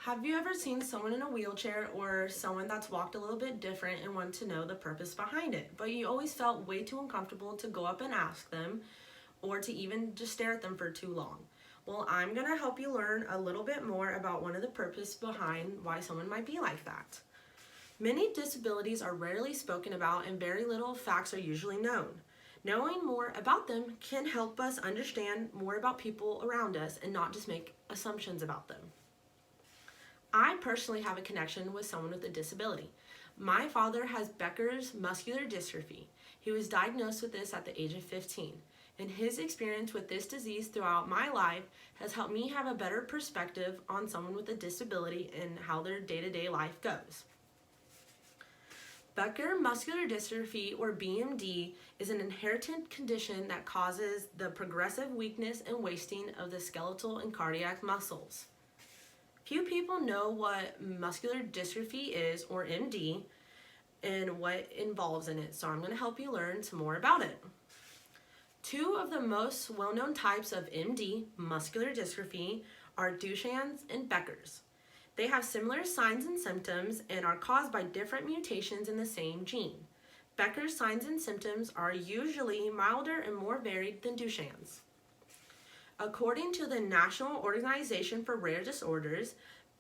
Have you ever seen someone in a wheelchair or someone that's walked a little bit different and want to know the purpose behind it, but you always felt way too uncomfortable to go up and ask them or to even just stare at them for too long? Well, I'm going to help you learn a little bit more about one of the purpose behind why someone might be like that. Many disabilities are rarely spoken about and very little facts are usually known. Knowing more about them can help us understand more about people around us and not just make assumptions about them. I personally have a connection with someone with a disability. My father has Becker's muscular dystrophy. He was diagnosed with this at the age of 15, and his experience with this disease throughout my life has helped me have a better perspective on someone with a disability and how their day-to-day life goes. Becker muscular dystrophy, or BMD, is an inherited condition that causes the progressive weakness and wasting of the skeletal and cardiac muscles. Few people know what muscular dystrophy is, or MD, and what involves in it, so I'm going to help you learn some more about it. Two of the most well-known types of MD, muscular dystrophy, are Duchenne's and Becker's. They have similar signs and symptoms and are caused by different mutations in the same gene. Becker's signs and symptoms are usually milder and more varied than Duchenne's. According to the National Organization for Rare Disorders,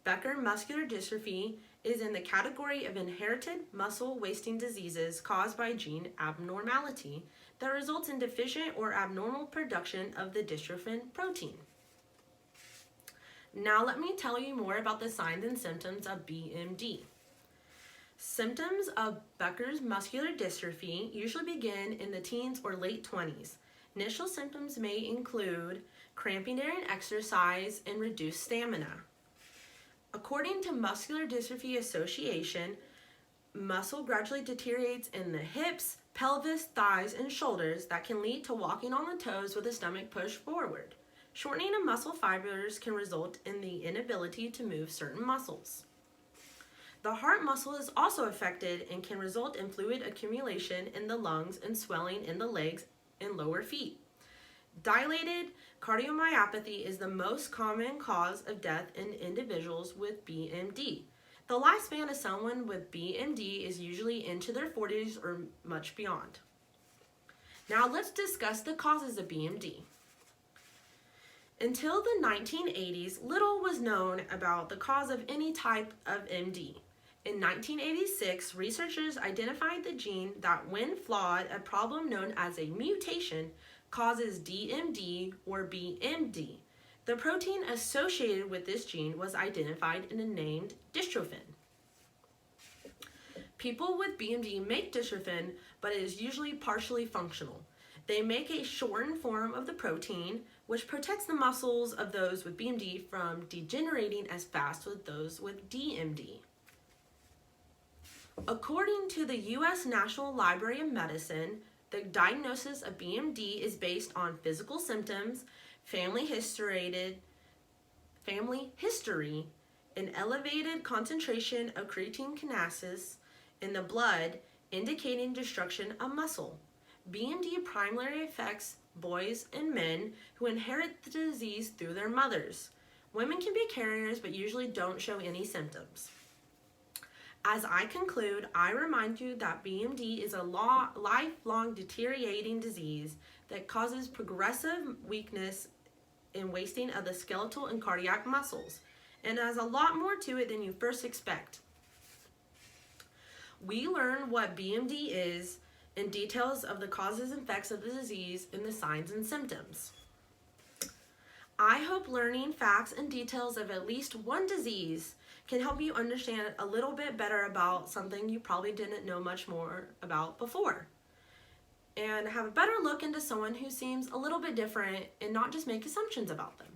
Becker muscular dystrophy is in the category of inherited muscle wasting diseases caused by gene abnormality that results in deficient or abnormal production of the dystrophin protein. Now let me tell you more about the signs and symptoms of BMD. Symptoms of Becker's muscular dystrophy usually begin in the teens or late 20s. Initial symptoms may include cramping during exercise and reduced stamina. According to Muscular Dystrophy Association, muscle gradually deteriorates in the hips, pelvis, thighs, and shoulders that can lead to walking on the toes with the stomach pushed forward. Shortening of muscle fibers can result in the inability to move certain muscles. The heart muscle is also affected and can result in fluid accumulation in the lungs and swelling in the legs and lower feet. Dilated cardiomyopathy is the most common cause of death in individuals with BMD. The lifespan of someone with BMD is usually into their 40s or much beyond. Now let's discuss the causes of BMD. Until the 1980s, little was known about the cause of any type of MD. In 1986, researchers identified the gene that, when flawed, a problem known as a mutation causes DMD or BMD. The protein associated with this gene was identified and named dystrophin. People with BMD make dystrophin, but it is usually partially functional. They make a shortened form of the protein, which protects the muscles of those with BMD from degenerating as fast as those with DMD. According to the U.S. National Library of Medicine, the diagnosis of BMD is based on physical symptoms, family history, an elevated concentration of creatine kinase in the blood, indicating destruction of muscle. BMD primarily affects boys and men who inherit the disease through their mothers. Women can be carriers but usually don't show any symptoms. As I conclude, I remind you that BMD is a lifelong deteriorating disease that causes progressive weakness and wasting of the skeletal and cardiac muscles, and has a lot more to it than you first expect. We learn what BMD is and details of the causes and effects of the disease and the signs and symptoms. I hope learning facts and details of at least one disease can help you understand a little bit better about something you probably didn't know much more about before, and have a better look into someone who seems a little bit different and not just make assumptions about them.